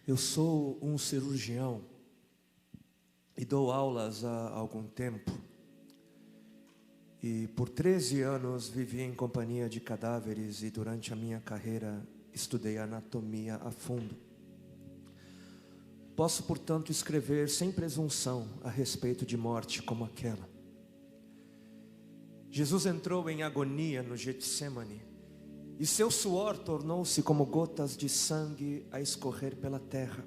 Eu sou um cirurgião e dou aulas há algum tempo. E por 13 anos vivi em companhia de cadáveres e durante a minha carreira estudei anatomia a fundo. Posso, portanto, escrever sem presunção a respeito de morte como aquela. Jesus entrou em agonia no Getsemane e seu suor tornou-se como gotas de sangue a escorrer pela terra.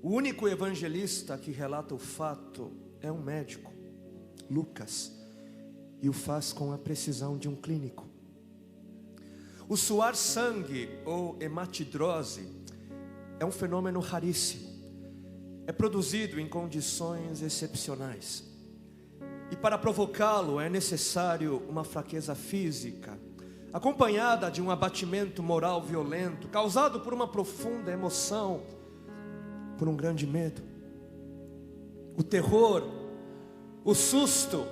O único evangelista que relata o fato é um médico, Lucas, e o faz com a precisão de um clínico. O suar sangue ou hematidrose é um fenômeno raríssimo. É produzido em condições excepcionais. E para provocá-lo é necessário uma fraqueza física, acompanhada de um abatimento moral violento, causado por uma profunda emoção, por um grande medo. O terror, o susto,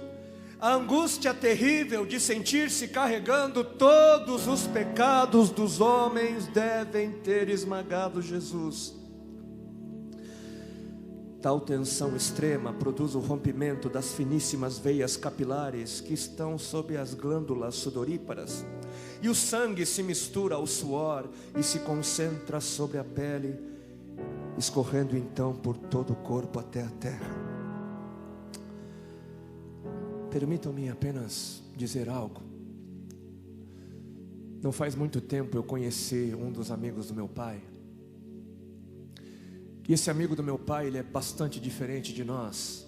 a angústia terrível de sentir-se carregando todos os pecados dos homens devem ter esmagado Jesus. Tal tensão extrema produz o rompimento das finíssimas veias capilares que estão sob as glândulas sudoríparas, e o sangue se mistura ao suor e se concentra sobre a pele, escorrendo então por todo o corpo até a terra. Permitam-me apenas dizer algo. Não faz muito tempo eu conheci um dos amigos do meu pai. E esse amigo do meu pai, ele é bastante diferente de nós.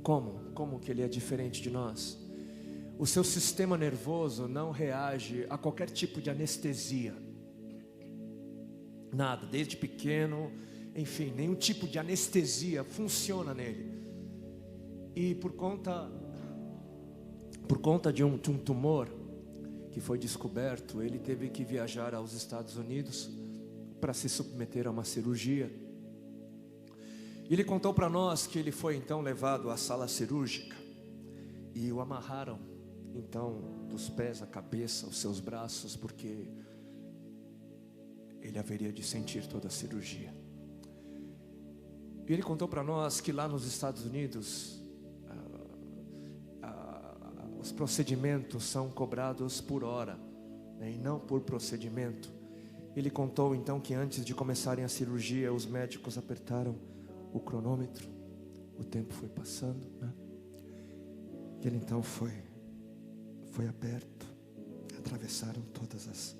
Como que ele é diferente de nós? O seu sistema nervoso não reage a qualquer tipo de anestesia. Nada, desde pequeno, enfim, nenhum tipo de anestesia funciona nele. E por conta de um tumor que foi descoberto, ele teve que viajar aos Estados Unidos para se submeter a uma cirurgia. Ele contou para nós que ele foi então levado à sala cirúrgica e o amarraram então dos pés à cabeça, os seus braços, porque ele haveria de sentir toda a cirurgia. E ele contou para nós que lá nos Estados Unidos os procedimentos são cobrados por hora, né, e não por procedimento. Ele contou então que antes de começarem a cirurgia, os médicos apertaram o cronômetro, o tempo foi passando, né? E ele então foi aberto, atravessaram todas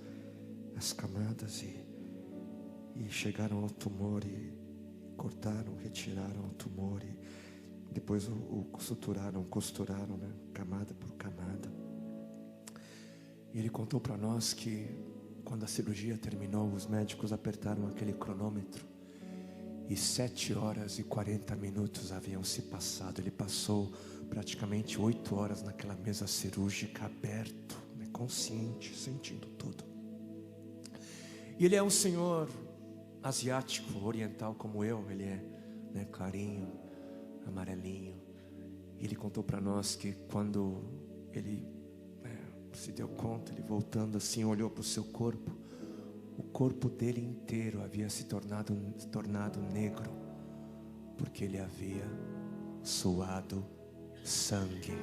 as camadas e chegaram ao tumor e cortaram, retiraram o tumor e depois o costuraram, né? Camada por camada. E ele contou para nós que quando a cirurgia terminou, os médicos apertaram aquele cronômetro e 7 horas e 40 minutos haviam se passado. Ele passou praticamente 8 horas naquela mesa cirúrgica, aberto, né, consciente, sentindo tudo. E ele é um senhor asiático, oriental como eu. Ele é, né, clarinho, amarelinho. E ele contou para nós que quando ele se deu conta, ele voltando assim, olhou para o seu corpo. O corpo dele inteiro havia se tornado negro, porque ele havia suado sangue.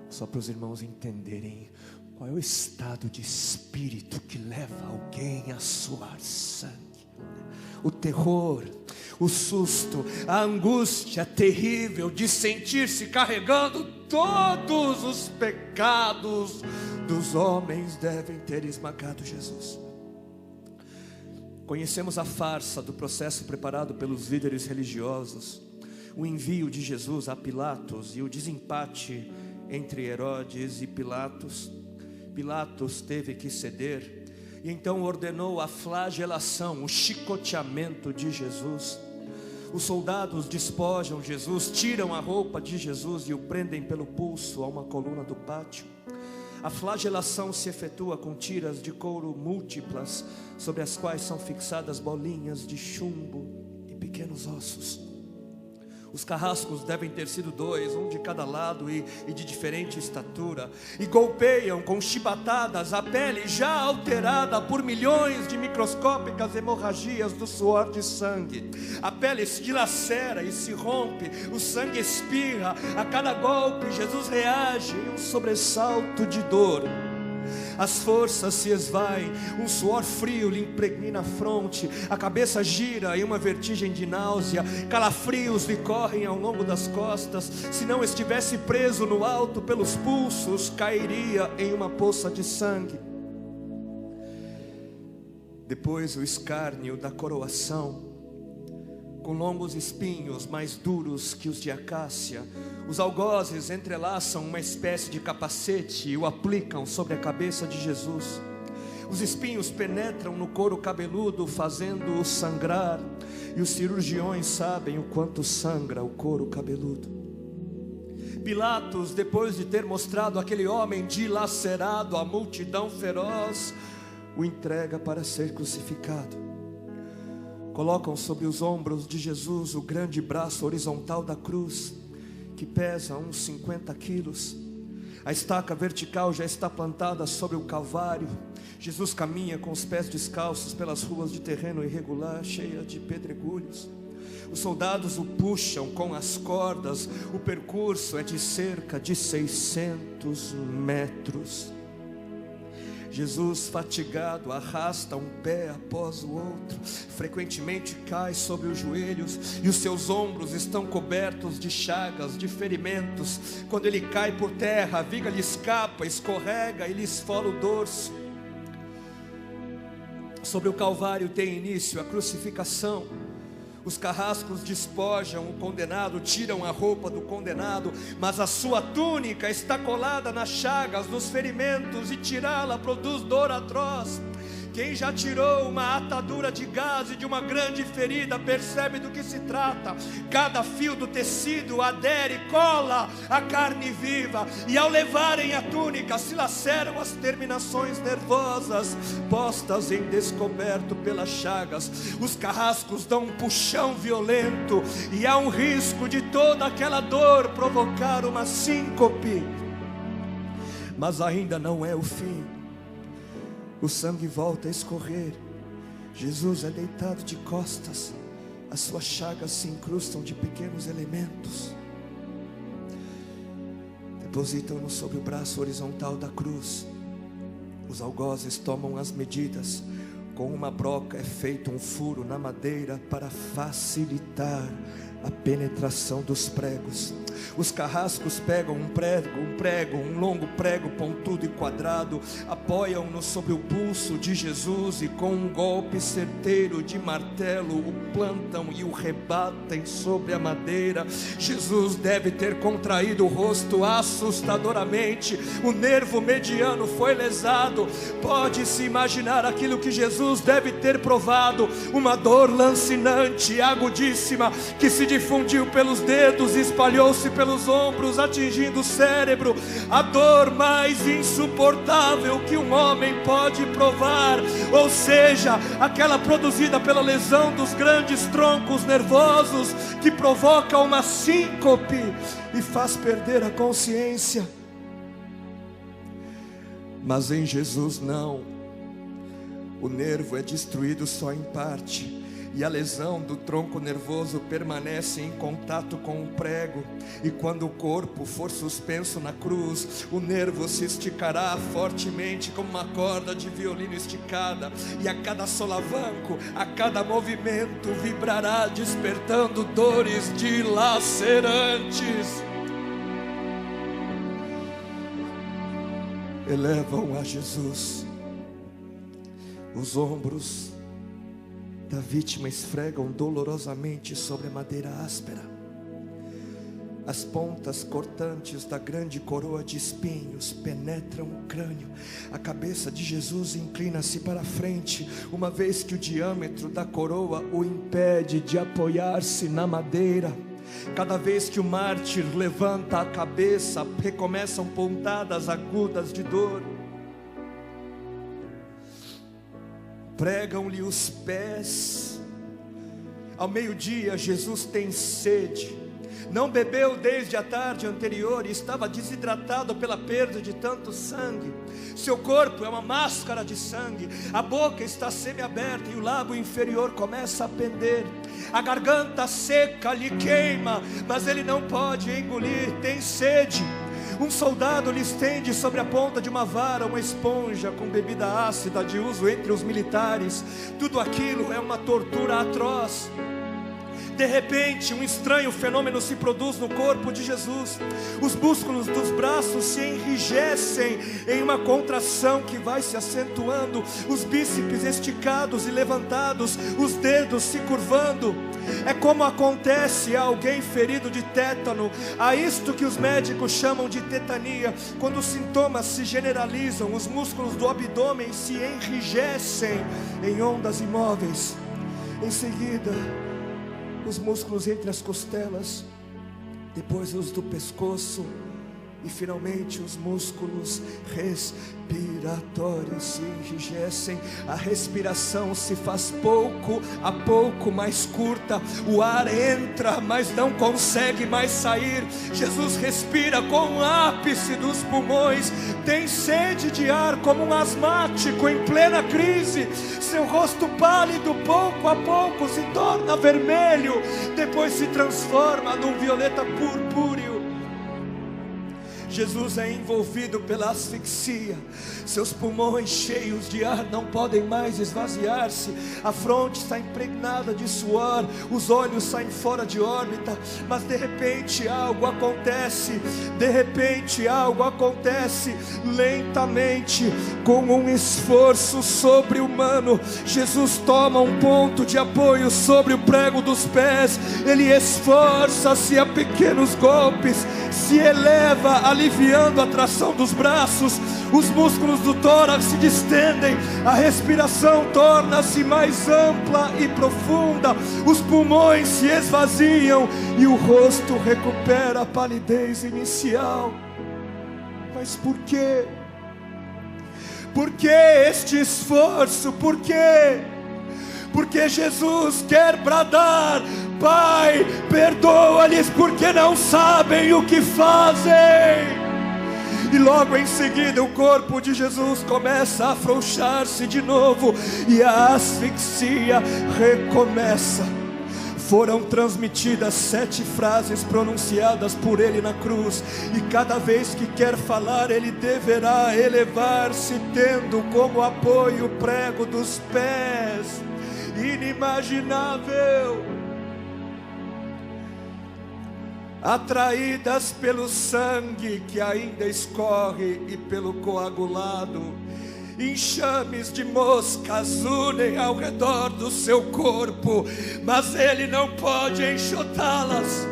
Só para os irmãos entenderem qual é o estado de espírito que leva alguém a suar sangue. O terror, o susto, a angústia terrível de sentir-se carregando todos os pecados dos homens devem ter esmagado Jesus. Conhecemos a farsa do processo preparado pelos líderes religiosos, o envio de Jesus a Pilatos e o desempate entre Herodes e Pilatos. Pilatos teve que ceder e então ordenou a flagelação, o chicoteamento de Jesus. Os soldados despojam Jesus, tiram a roupa de Jesus e o prendem pelo pulso a uma coluna do pátio. A flagelação se efetua com tiras de couro múltiplas, sobre as quais são fixadas bolinhas de chumbo e pequenos ossos. Os carrascos devem ter sido 2, um de cada lado e de diferente estatura, e golpeiam com chibatadas a pele já alterada por milhões de microscópicas hemorragias do suor de sangue. A pele se dilacera e se rompe, o sangue espirra. A cada golpe Jesus reage em um sobressalto de dor. As forças se esvaem, um suor frio lhe impregna a fronte, a cabeça gira em uma vertigem de náusea, calafrios lhe correm ao longo das costas. Se não estivesse preso no alto pelos pulsos, cairia em uma poça de sangue. Depois o escárnio da coroação, com longos espinhos mais duros que os de acácia. Os algozes entrelaçam uma espécie de capacete e o aplicam sobre a cabeça de Jesus. Os espinhos penetram no couro cabeludo, fazendo-o sangrar, e os cirurgiões sabem o quanto sangra o couro cabeludo. Pilatos, depois de ter mostrado aquele homem dilacerado à multidão feroz, o entrega para ser crucificado. Colocam sobre os ombros de Jesus o grande braço horizontal da cruz, que pesa uns 50 quilos. A estaca vertical já está plantada sobre o Calvário. Jesus caminha com os pés descalços pelas ruas de terreno irregular, cheia de pedregulhos. Os soldados o puxam com as cordas. O percurso é de cerca de 600 metros. Jesus, fatigado, arrasta um pé após o outro, frequentemente cai sobre os joelhos, e os seus ombros estão cobertos de chagas, de ferimentos. Quando ele cai por terra, a viga lhe escapa, escorrega e lhe esfola o dorso. Sobre o Calvário tem início a crucificação. Os carrascos despojam o condenado, tiram a roupa do condenado, mas a sua túnica está colada nas chagas, nos ferimentos, e tirá-la produz dor atroz. Quem já tirou uma atadura de gás e de uma grande ferida percebe do que se trata. Cada fio do tecido adere, cola a carne viva, e ao levarem a túnica se laceram as terminações nervosas postas em descoberto pelas chagas. Os carrascos dão um puxão violento, e há um risco de toda aquela dor provocar uma síncope. Mas ainda não é o fim. O sangue volta a escorrer. Jesus é deitado de costas. As suas chagas se incrustam de pequenos elementos. Depositam-no sobre o braço horizontal da cruz. Os algozes tomam as medidas. Com uma broca é feito um furo na madeira para facilitar a penetração dos pregos. Os carrascos pegam um longo prego pontudo e quadrado, apoiam-no sobre o pulso de Jesus e com um golpe certeiro de martelo o plantam e o rebatem sobre a madeira. Jesus deve ter contraído o rosto assustadoramente. O nervo mediano foi lesado. Pode-se imaginar aquilo que Jesus deve ter provado: uma dor lancinante, agudíssima, que se difundiu pelos dedos e espalhou-se pelos ombros, atingindo o cérebro. A dor mais insuportável que um homem pode provar, ou seja, aquela produzida pela lesão dos grandes troncos nervosos, que provoca uma síncope e faz perder a consciência. Mas em Jesus não. O nervo é destruído só em parte, e a lesão do tronco nervoso permanece em contato com o prego. E quando o corpo for suspenso na cruz, o nervo se esticará fortemente como uma corda de violino esticada, e a cada solavanco, a cada movimento, vibrará, despertando dores dilacerantes. Elevam a Jesus. Os ombros da vítima esfregam dolorosamente sobre a madeira áspera. As pontas cortantes da grande coroa de espinhos penetram o crânio. A cabeça de Jesus inclina-se para a frente, uma vez que o diâmetro da coroa o impede de apoiar-se na madeira. Cada vez que o mártir levanta a cabeça, recomeçam pontadas agudas de dor. Pregam-lhe os pés. Ao meio-dia, Jesus tem sede. não bebeu desde a tarde anterior e estava desidratado pela perda de tanto sangue. Seu corpo é uma máscara de sangue, a boca está semiaberta e o lábio inferior começa a pender. A garganta seca lhe queima, mas ele não pode engolir, tem sede. Um soldado lhe estende sobre a ponta de uma vara uma esponja com bebida ácida de uso entre os militares. Tudo aquilo é uma tortura atroz. De repente, um estranho fenômeno se produz no corpo de Jesus. Os músculos dos braços se enrijecem em uma contração que vai se acentuando, os bíceps esticados e levantados, os dedos se curvando. É como acontece a alguém ferido de tétano, a isto que os médicos chamam de tetania. Quando os sintomas se generalizam, os músculos do abdômen se enrijecem em ondas imóveis. Em seguida, os músculos entre as costelas, depois os do pescoço e finalmente os músculos respiratórios se enrijecem. A respiração se faz pouco a pouco mais curta, o ar entra, mas não consegue mais sair. Jesus respira com o ápice dos pulmões, tem sede de ar como um asmático em plena crise. Seu rosto pálido pouco a pouco se torna vermelho, depois se transforma num violeta purpúreo. Jesus é envolvido pela asfixia. Seus pulmões cheios de ar não podem mais esvaziar-se. A fronte está impregnada de suor, os olhos saem fora de órbita. Mas de repente algo acontece. De repente algo acontece. Lentamente, com um esforço sobre-humano, Jesus toma um ponto de apoio sobre o prego dos pés. Ele esforça-se a pequenos golpes, se eleva, aliviando a tração dos braços. Os músculos do tórax se distendem, a respiração torna-se mais ampla e profunda, os pulmões se esvaziam e o rosto recupera a palidez inicial. Mas por quê? Por que este esforço? Por quê? Porque Jesus quer bradar: Pai, perdoa-lhes porque não sabem o que fazem. E logo em seguida o corpo de Jesus começa a afrouxar-se de novo e a asfixia recomeça. Foram transmitidas 7 frases pronunciadas por ele na cruz, e cada vez que quer falar ele deverá elevar-se, tendo como apoio o prego dos pés. Inimaginável. Atraídas pelo sangue que ainda escorre e pelo coagulado, enxames de moscas unem ao redor do seu corpo, mas ele não pode enxotá-las.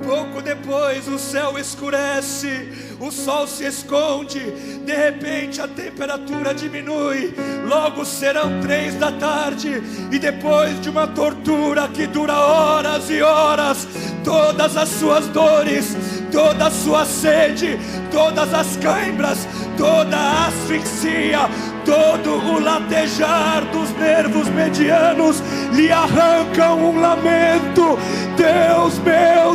Pouco depois o céu escurece, o sol se esconde, de repente a temperatura diminui. Logo serão 3 da tarde, e depois de uma tortura que dura horas e horas, todas as suas dores, toda a sua sede, todas as cãibras, toda a asfixia, todo o latejar dos nervos medianos lhe arrancam um lamento: Deus meu,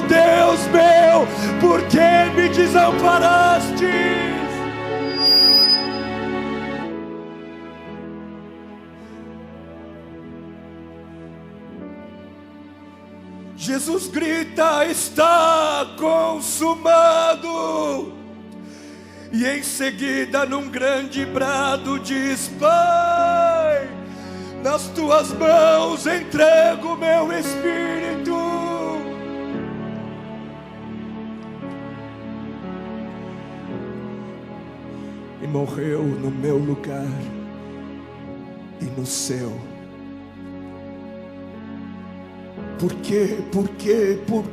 por que me desamparaste? Jesus grita: está consumado. E em seguida, num grande brado, diz: Pai, nas tuas mãos entrego meu espírito. E morreu no meu lugar e no seu. Por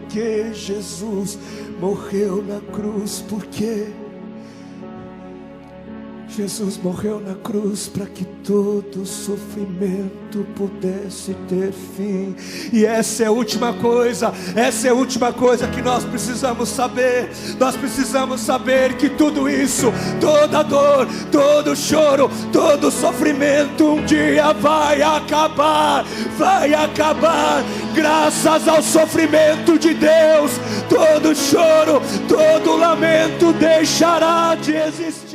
que Jesus morreu na cruz? Por quê? Jesus morreu na cruz para que todo sofrimento pudesse ter fim. E essa é a última coisa, que nós precisamos saber. Nós precisamos saber que tudo isso, toda dor, todo choro, todo sofrimento um dia vai acabar. Graças ao sofrimento de Deus, todo choro, todo lamento deixará de existir.